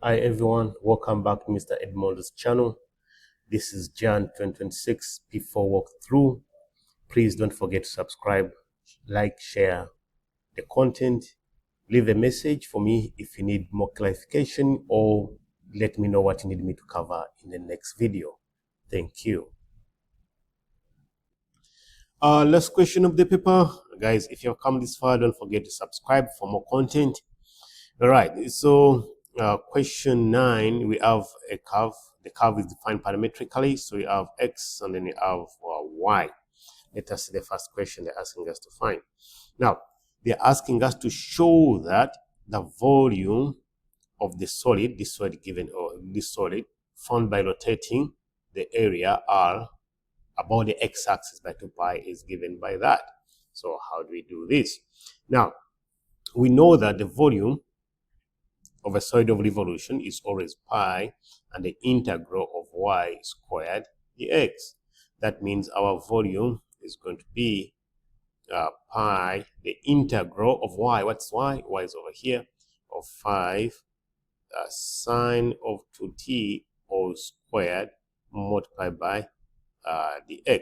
Hi everyone, welcome back to Mr. Edmond's channel. This is Jan 2026 P4 walkthrough. Please don't forget to subscribe, like, share the content, leave a message for me if you need more clarification, or let me know what you need me to cover in the next video. Thank you. Last question of the paper. Guys, if you've come this far, don't forget to subscribe for more content. All right, so question 9, we have a curve. The curve is defined parametrically, so you have x and then you have y. Let us see the first question they're asking us to find. Now, they're asking us to show that the volume of the solid, this solid given, or this solid, found by rotating the area R about the x-axis by 2 pi is given by that. So how do we do this? Now, we know that the volume of a solid of revolution is always pi and the integral of y squared dx. That means our volume is going to be pi, the integral of y. What's y? Y is over here, of 5 sine of 2t all squared multiplied by dx.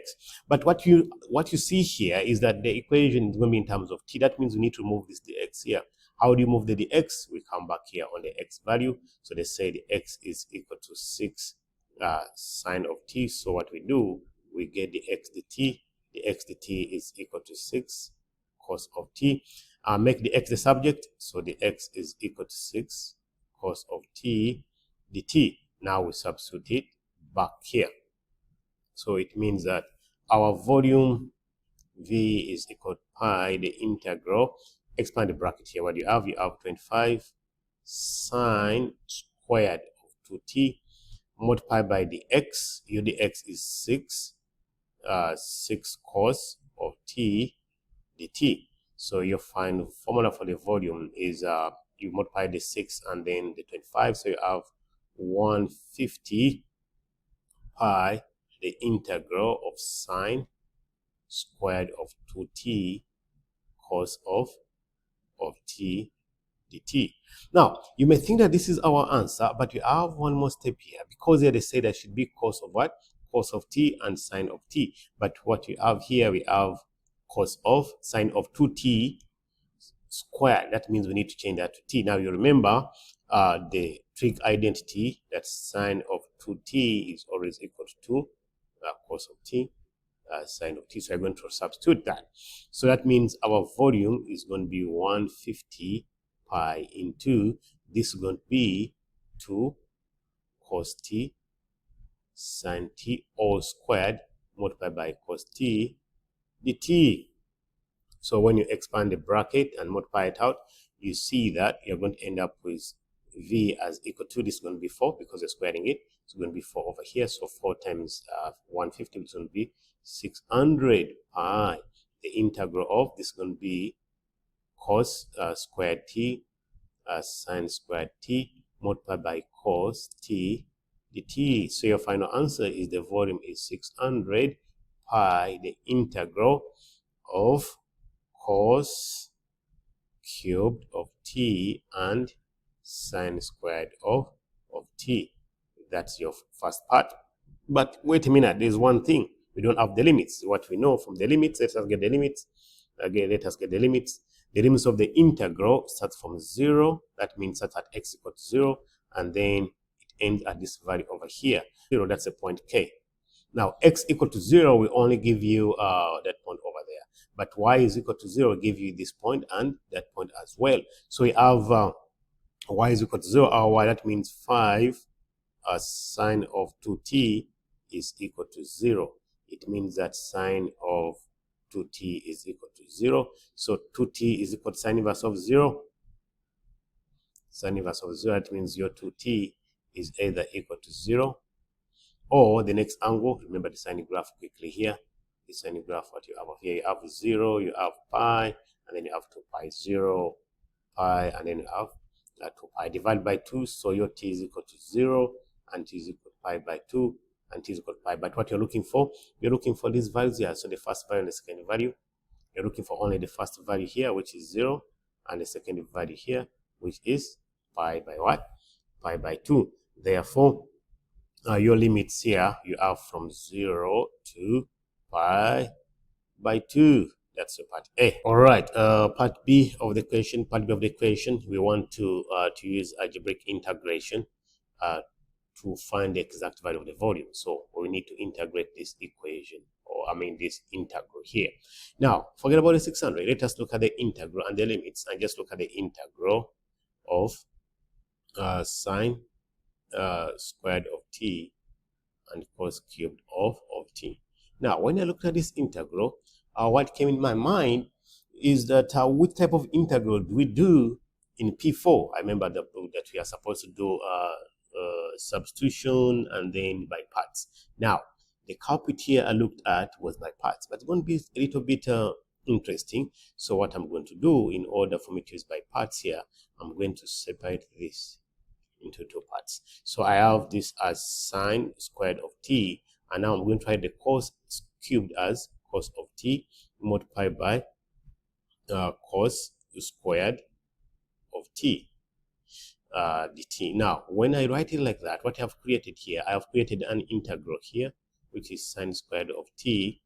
But what you see here is that the equation is going to be in terms of t. That means we need to move this dx here. How do you move the dx? We come back here on the x value. So they say the x is equal to 6 sine of t. So what we do, we get the x dt. The x dt is equal to 6 cos of t. Make the x the subject. So the x is equal to 6 cos of t dt. Now we substitute it back here. So it means that our volume V is equal to pi, the integral, expand the bracket here. What do you have? You have 25 sine squared of 2t multiplied by the x. Your dx is 6 cos of t dt. So your final formula for the volume is you multiply the 6 and then the 25. So you have 150 pi the integral of sine squared of 2t cos of t dt. Now, you may think that this is our answer, but you have one more step here, because here they say that should be cos of what? Cos of t and sine of t. But what we have here, we have cos of sine of 2t squared. That means we need to change that to t. Now, you remember the trig identity, that sine of 2t is always equal to cos of t sine of t. So I'm going to substitute that. So that means our volume is going to be 150 pi into, this is going to be 2 cos t sine t all squared multiplied by cos t dt. So when you expand the bracket and multiply it out, you see that you're going to end up with v as equal to, this is going to be 4 because you're squaring it. It's going to be 4 over here. So 4 times 150 is going to be 600 pi. The integral of this is going to be cos squared t sine squared t multiplied by cos t dt. So your final answer is the volume is 600 pi, the integral of cos cubed of t and sine squared of t. That's your first part. But wait a minute, there's one thing. We don't have the limits. What we know from the limits, let us get the limits. Again, let us get the limits. The limits of the integral starts from 0. That means that's at x equal to 0. And then it ends at this value over here. 0, that's a point k. Now, x equal to 0 will only give you that point over there. But y is equal to 0 will give you this point and that point as well. So we have y is equal to 0. Our y, that means 5 sine of 2t is equal to 0. It means that sine of 2t is equal to 0. So 2t is equal to sine inverse of 0. Sine inverse of 0, that means your 2t is either equal to 0 or the next angle. Remember the sine graph quickly here. The sine graph, what you have here, you have 0, you have pi, and then you have 2 pi, 0, pi, and then you have 2 pi divided by 2. So your t is equal to 0, and t is equal to pi by 2, and t is equal to pi. But what you're looking for these values here. So the first value and the second value. You're looking for only the first value here, which is 0, and the second value here, which is pi by what? pi by 2. Therefore, your limits here you have from 0 to pi by 2. That's your part A. All right, part B of the equation. Part B of the equation, we want to use algebraic integration to find the exact value of the volume. So we need to integrate this equation, or I mean this integral here. Now, forget about the 600. Let us look at the integral and the limits, and just look at the integral of sine squared of t and cos cubed of t. Now, when I looked at this integral, what came in my mind is that which type of integral do we do in P4? I remember that we are supposed to do substitution and then by parts. Now, the culprit here I looked at was by parts, but it's going to be a little bit interesting. So what I'm going to do, in order for me to use by parts here, I'm going to separate this into two parts. So I have this as sine squared of t, and now I'm going to write the cos cubed as cos of t multiplied by cos squared of t dt. Now, when I write it like that, what I have created here, I have created an integral here, which is sine squared of t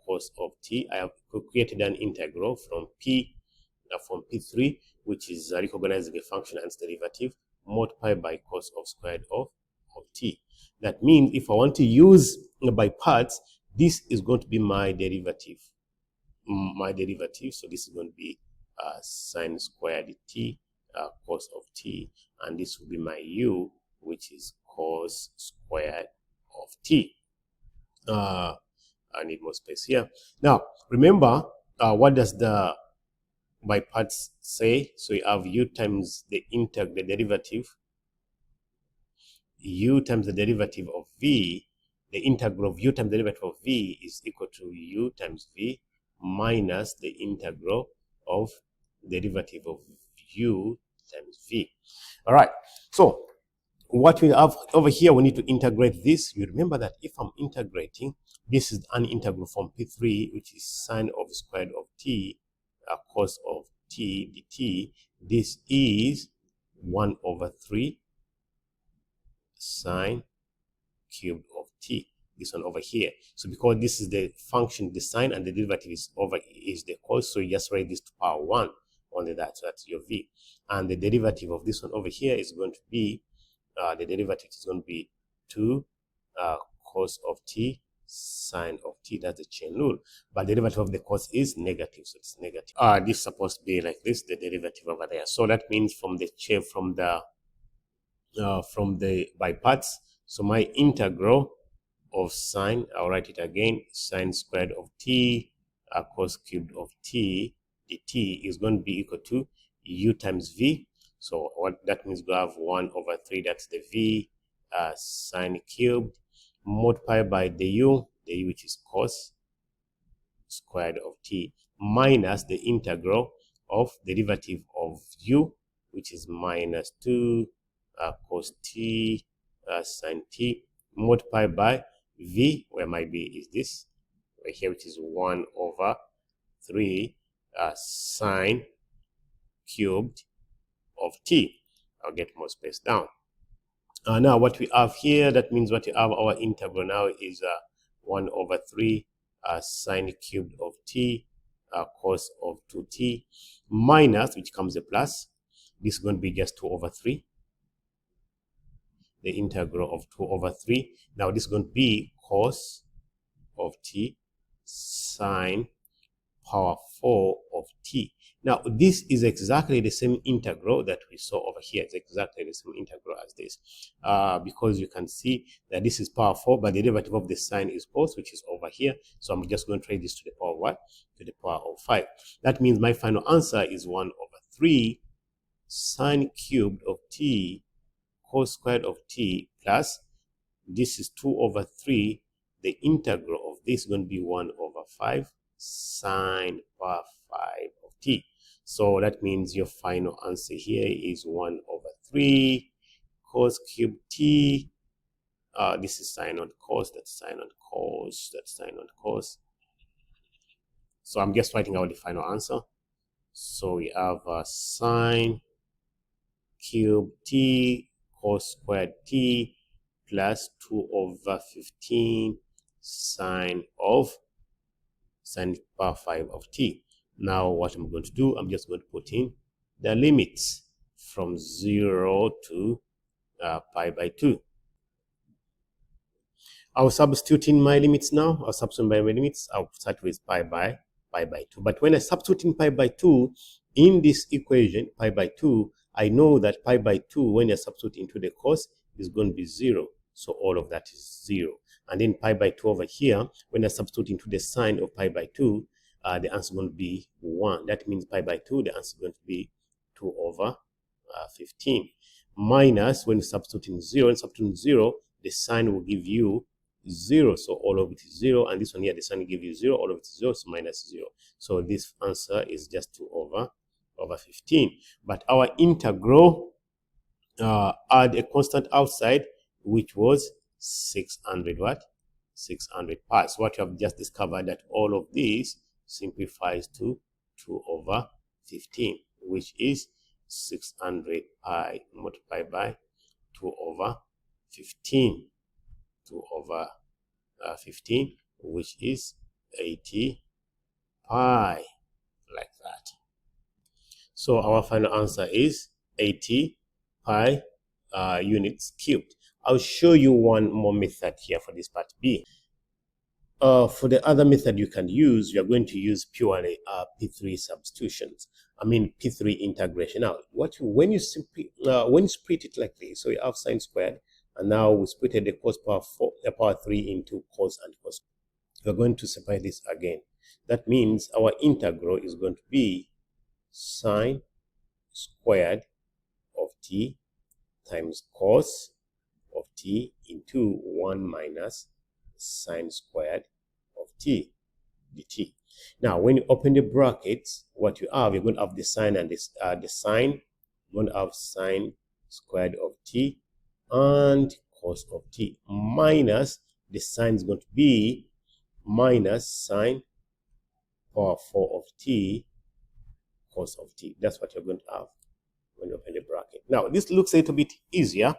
cos of t. I have created an integral from P3, which is recognizing a function and its derivative, multiplied by cos of squared of t. That means if I want to use by parts, this is going to be my derivative. So this is going to be sine squared t cos of t, and this will be my u, which is cos squared of t. I need more space here. Now, remember, what does the by parts say? So you have u times the derivative, u times the derivative of v. The integral of u times the derivative of v is equal to u times v minus the integral of the derivative of u times v. All right, so what we have over here, we need to integrate this. You remember that if I'm integrating, this is an integral from P3, which is sine of squared of t cos of t dt. This is 1 over 3 sine cubed of t. This one over here. So because this is the function, the sine, and the derivative is the cos, so you just write this to power 1. Only that, so that's your v. And the derivative of this one over here is going to be the derivative is going to be 2 cos of t sine of t. That's the chain rule. But the derivative of the cos is negative, so it's negative. This is supposed to be like this, the derivative over there. So that means from the chain, from the by parts. So my integral of sine, I'll write it again, sine squared of t cos cubed of t dt is going to be equal to u times v. So what that means, we have 1 over 3, that's the v sine cubed, multiplied by the u which is cos squared of t, minus the integral of the derivative of u, which is minus 2 cos t sine t, multiplied by v, where my v is this right here, which is 1 over 3 sine cubed of t. I'll get more space down. Now what we have here, that means what we have, our integral now is 1 over 3 sine cubed of t cos of 2t, minus, which comes a plus, this is going to be just 2 over 3, the integral of 2 over 3. Now this is going to be cos of t sine power 4 of t. Now this is exactly the same integral that we saw over here. It's exactly the same integral as this, because you can see that this is power 4, but the derivative of the sine is cos, which is over here. So I'm just going to trade this to the power of what? To the power of 5. That means my final answer is 1 over 3 sine cubed of t cos squared of t, plus this is 2 over 3. The integral of this is going to be 1 over 5 sine power 5 of t. So that means your final answer here is 1 over 3 cos cubed t. This is sine on cos, that's sine on cos, that's sine on cos. So I'm just writing out the final answer. So we have sine cubed t cos squared t plus 2 over 15 sine power 5 of t. Now what I'm going to do, I'm just going to put in the limits from 0 to pi by 2. I'll substitute in my limits now. I'll substitute my limits. I'll start with pi by 2. But when I substitute in pi by 2 in this equation, pi by 2, I know that pi by 2, when you substitute into the cos, is going to be 0. So all of that is 0. And then pi by 2 over here, when I substitute into the sine of pi by 2, the answer is going to be 1. That means pi by 2, the answer is going to be 2 over 15. Minus, when you substitute in 0, and substitute in 0, the sine will give you 0. So all of it is 0. And this one here, the sine will give you 0. All of it is 0, so minus 0. So this answer is just 2 over 15. But our integral had a constant outside, which was 600 what? 600 pi. So what you have just discovered that all of these simplifies to 2 over 15, which is 600 pi multiplied by 2 over 15. 2 over 15, which is 80 pi, like that. So our final answer is 80 pi units cubed. I'll show you one more method here for this part B. For the other method you can use, you are going to use purely P3 substitutions. I mean P3 integration. Now, when you split it like this, so you have sine squared, and now we split the cos power 3 into cos and cos. We're going to separate this again. That means our integral is going to be sine squared of t times cos of t into 1 minus sine squared of t dt. Now, when you open the brackets, what you have, you're going to have the sine and this the sine. You're going to have sine squared of t and cos of t minus the sine is going to be minus sine power 4 of t cos of t. That's what you're going to have when you open the bracket. Now, this looks a little bit easier.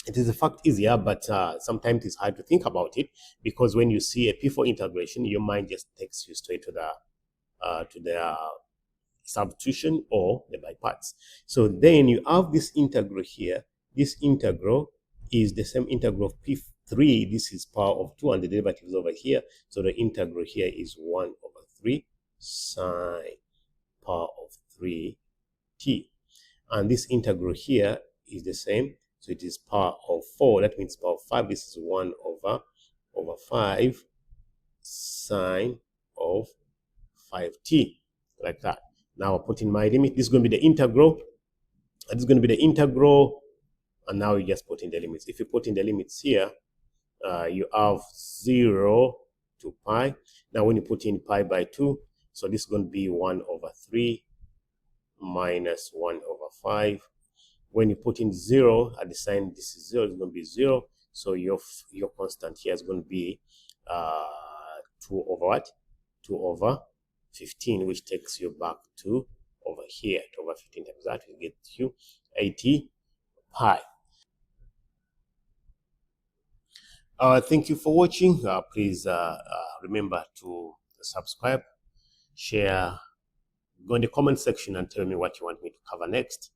It is in fact easier, but sometimes it's hard to think about it, because when you see a P4 integration, your mind just takes you straight to the substitution or the by parts. So then you have this integral here. This integral is the same integral of P3. This is power of 2 and the derivative is over here. So the integral here is 1 over 3 sine power of 3t. And this integral here is the same. So it is power of 4. That means power of 5. This is 1 over 5 sine of 5t. Like that. Now I put in my limit. This is going to be the integral. This is going to be the integral. And now you just put in the limits. If you put in the limits here, you have 0 to pi. Now when you put in pi by 2, so this is going to be 1 over 3 minus 1 over 5. When you put in 0 at the sign, this is 0, it's going to be 0. So your constant here is going to be 2 over what? 2 over 15, which takes you back to over here. 2 over 15 times that will get you 80 pi. Thank you for watching. Please remember to subscribe, share, go in the comment section and tell me what you want me to cover next.